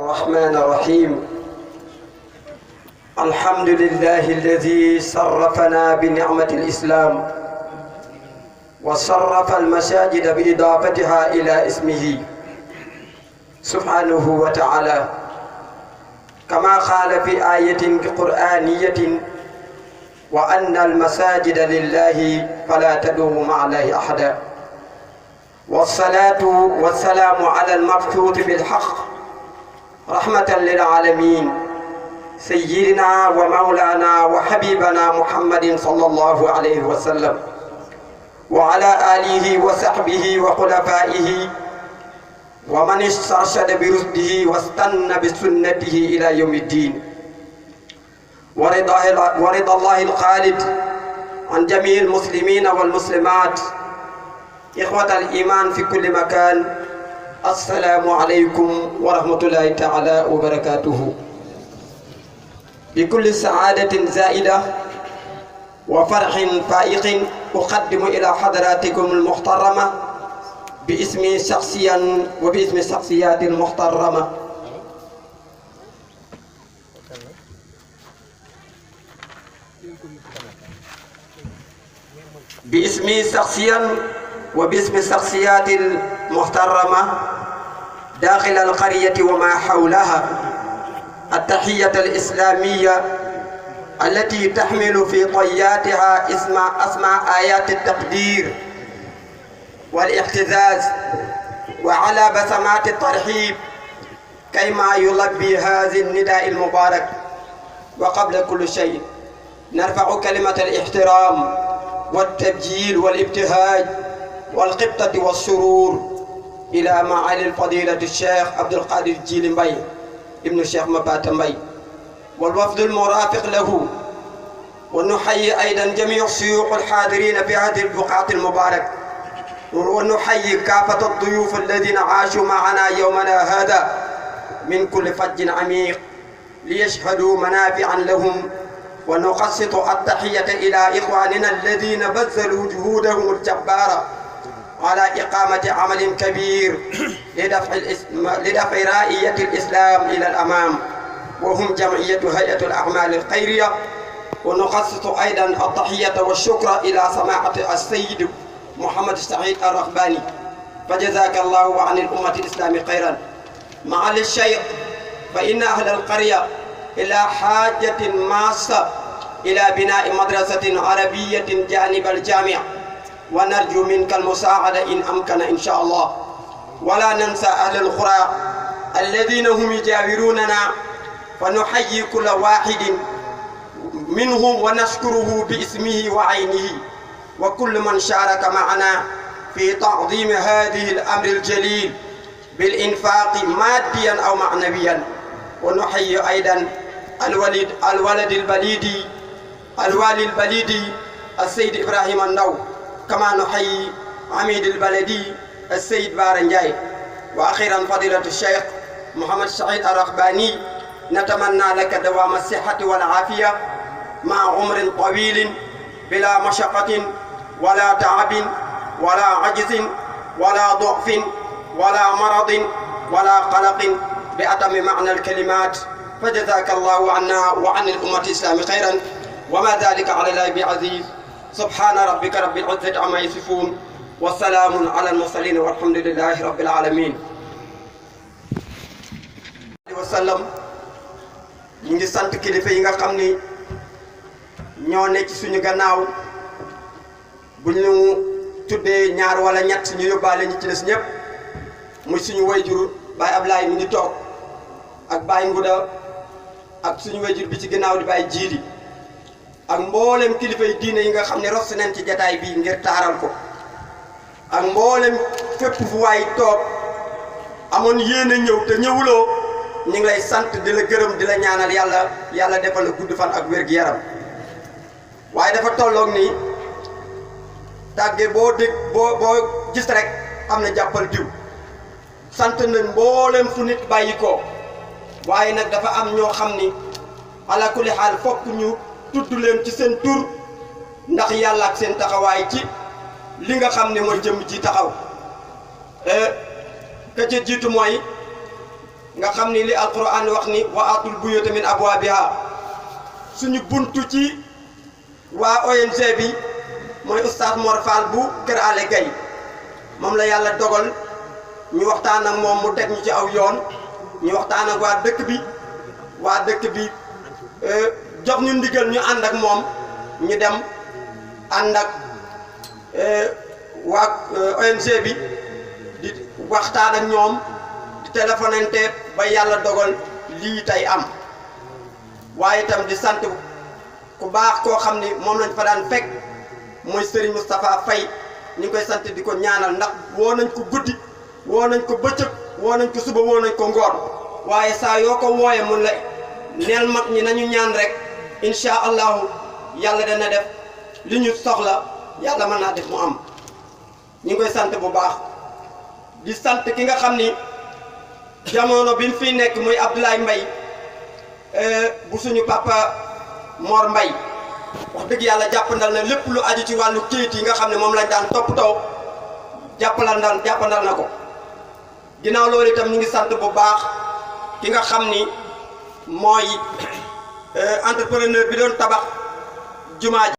الرحمن الرحيم الحمد لله الذي صرفنا بنعمة الإسلام وصرف المساجد بإضافتها إلى اسمه سبحانه وتعالى كما قال في آية قرآنية وأن المساجد لله فلا تدعوا مع الله أحدا والصلاة والسلام على المبعوث بالحق رحمة للعالمين سيدنا ومولانا وحبيبنا محمد صلى الله عليه وسلم وعلى آله وصحبه وخلفائه ومن استرشد برشده واستنى بسنته إلى يوم الدين ورضا الله الخالد عن جميع المسلمين والمسلمات إخوة الإيمان في كل مكان السلام عليكم ورحمة الله تعالى وبركاته بكل سعادة زائدة وفرح فائق أقدم إلى حضراتكم المحترمة باسمي شخصيا وباسم الشخصيات المحترمة باسمي شخصيا وباسم الشخصيات المحترمة داخل القرية وما حولها التحية الإسلامية التي تحمل في طياتها أسماء آيات التقدير والاعتزاز وعلى بسمات الترحيب كيما يلبي هذا النداء المبارك. وقبل كل شيء نرفع كلمة الاحترام والتبجيل والابتهاج والقبطة والسرور إلى معالي الفضيلة الشيخ عبد القادر الجيلي مباي ابن الشيخ مبات مباي والوفد المرافق له، ونحيي أيضا جميع الشيوخ الحاضرين في هذه البقعة المباركة، ونحيي كافة الضيوف الذين عاشوا معنا يومنا هذا من كل فج عميق ليشهدوا منافعا لهم. ونقسط التحية إلى إخواننا الذين بذلوا جهودهم الجبارة على إقامة عمل كبير لدفع رائية الإسلام إلى الأمام، وهم جمعية هيئة الأعمال الخيرية. ونقسط أيضا التحية والشكر إلى سماحة السيد محمد السعيد الرغباني، فجزاك الله عن الأمة الإسلامية خيرا. معالي الشيخ، فإن أهل القرية إلى حاجة ماسة إلى بناء مدرسة عربية جانب الجامع، ونرجو منك المساعدة إن أمكن إن شاء الله. ولا ننسى أهل القرى الذين هم يجاوروننا، فنحيي كل واحد منهم ونشكره باسمه وعينه، وكل من شارك معنا في تعظيم هذه الأمر الجليل بالإنفاق ماديا أو معنويا. ونحيي أيضا الوالي البليدي السيد إبراهيم النو، كما نحيي عميد البلدي السيد بارنجاي. وأخيرا فضيلة الشيخ محمد سعيد الرغباني، نتمنى لك دوام الصحة والعافية مع عمر طويل بلا مشقة ولا تعب ولا عجز ولا ضعف ولا مرض ولا قلق بأتم معنى الكلمات، فجزاك الله عنا وعن الأمة الإسلامية خيرا، وما ذلك على الله بعزيز. سبحان ربك رب العزة عما يصفون والسلام على المرسلين والحمد لله رب العالمين. وسلم ñu ngi sant kilifa yi nga xam ni ñoo ne ci suñu gannaaw, bu ñu tuddee ñaar wala ñett ñu yóbbaale ñi ci des ñëpp, muy suñu wayjur Baye Ablaye mi ngi toog ak Baye Nguda ak suñu wayjur bi ci gannaaw di Baye Jiili ak mboolem kilifa yi diine yi nga xam ne ros nañ ci jataay bi ngir taaral ko, ak mboolem fépp fu waay toog amoon yéene ñëw te ñëwuloo, ñu ngi lay sant di la gërëm di la ñaanal yàlla defal la gudd fan ak wér-gu-yaram. waaye dafa tolloog ni tàgge boo dégg boo gis rek am na jàppal diw. sant nañ mboolem fu nit bàyyi ko, waaye nag dafa am ñoo xam ni ala kulli xaal fokk ñu tudd leen ci seen tur ndax yàlla ak seen taxawaay ci li nga xam ne mooy jëm ji taxaw. ka ca jiitu mooy nga xam ni li alquran wax ni wa atul buyuta min abwabiha suñu buntu ci waa ONG bi mooy oustaz Mor Fall bu Kër Ale Gaye moom la yàlla dogal ñu waxtaan ak moom mu teg ñu ci aw yoon ñu waxtaan ak waa dëkk bi jox ñu ndigal ñu ànd ak moom ñu dem ànd ak waa ONG bi di waxtaan ak ñoom di téléphonante ba yàlla dogal lii tey am waaye itam di sant ku baax koo xam ni moom lañ fa daan fekk mooy Serigne Moustapha Faye ñu ngi koy sant di ko ñaanal ndax woo nañ ko guddi woo nañ ko bëccëg woo nañ ko suba woo nañ ko ngoon waaye saa yoo ko wooyee mun la neel mag ñi nañu ñaan rek incha allahu yàlla dana def li ñu soxla yàlla mën naa def mu am ñu ngi koy sant bu baax di sant ki nga xam ni jamono bi mu fi nekk muy Abdoulaye Mbaye bu suñu papa Mor Mbaye wax dëgg yàlla jàppandal na lépp lu aju ci wàllu kayit yi nga xam ne moom lañ daan toppatoo jàppandal na ko ginnaaw loolu itam ñu ngi sant bu baax ki nga xam ni mooy entrepreneur bi doon tabax jumaa ji